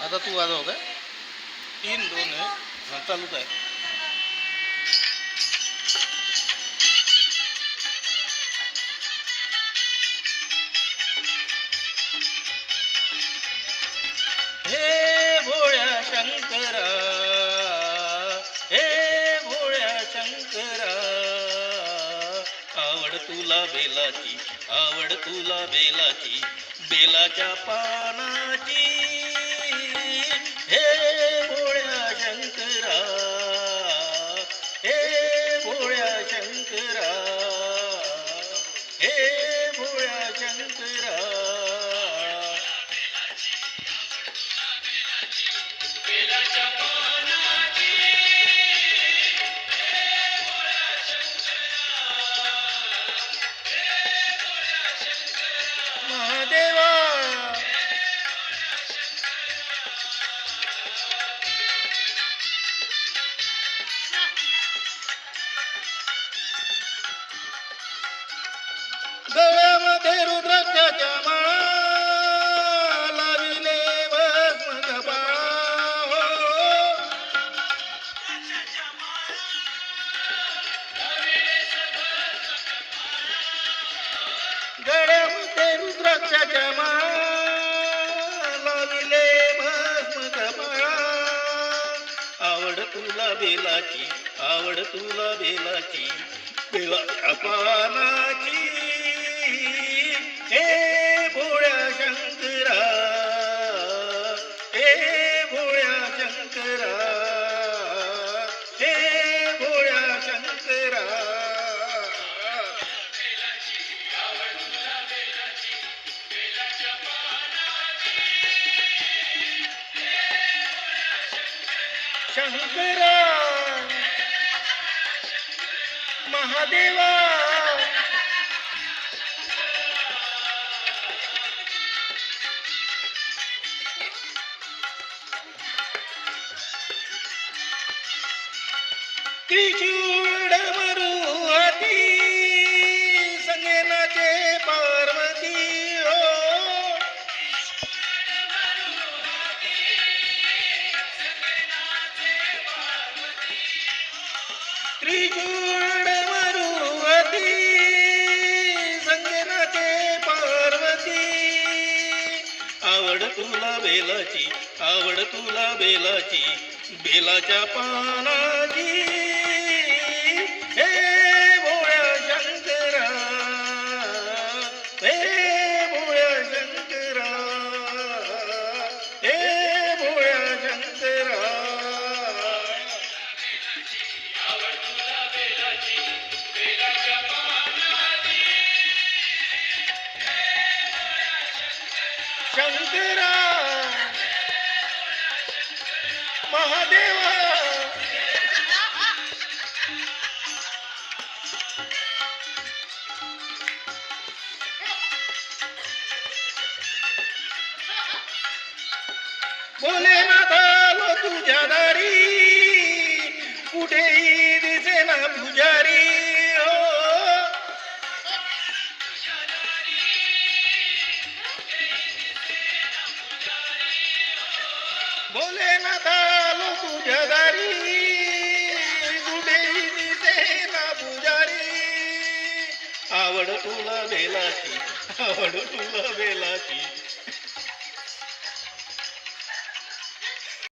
आता तू वाजव काय 3-2 आहे. चालूच आहे. हे भोळ्या शंकरा, हे भोळ्या शंकरा, आवड तुला बेलाची, आवड तुला बेलाची, बेलाच्या पानाची. हे भोळ्या शंकरा, हे भोळ्या शंकरा, हे भोळ्या शंकरा. महादेवा गळ्यामध्ये रुद्राक्षाच्या माळा लाविले भस्म कपाळा. गळ्यामध्ये रुद्राक्षाच्या माळा लाविले भस्म कपाळा. आवड तुला बेलाची, आवड तुला बेलाची, बेलाच्या पानाची. हे भोळ्या शंकरा, हे भोळ्या शंकरा, हे भोळ्या शंकरा. शंकरा महादेवा त्रिशूळ डमरू हाती, संगेनाचे पार्वती. हो त्रिशूळ डमरू हाती, संगेनाचे पार्वती. आवड तुला बेलाची, आवड तुला बेलाची, बेलाच्या पानाची. हे भोळ्या शंकरा, हे भोळ्या शंकरा, हे भोळ्या शंकरा. शंकरा महादेवा भोलेनाथ आलो तुझ्या दारी, कुठेही दिसेना पुजारी. हो भोलेनाथ आलो तुझ्या दारी, कुठेही दिसेना पुजारी. आवड तुला बेलाची, आवड तुला बेलाची,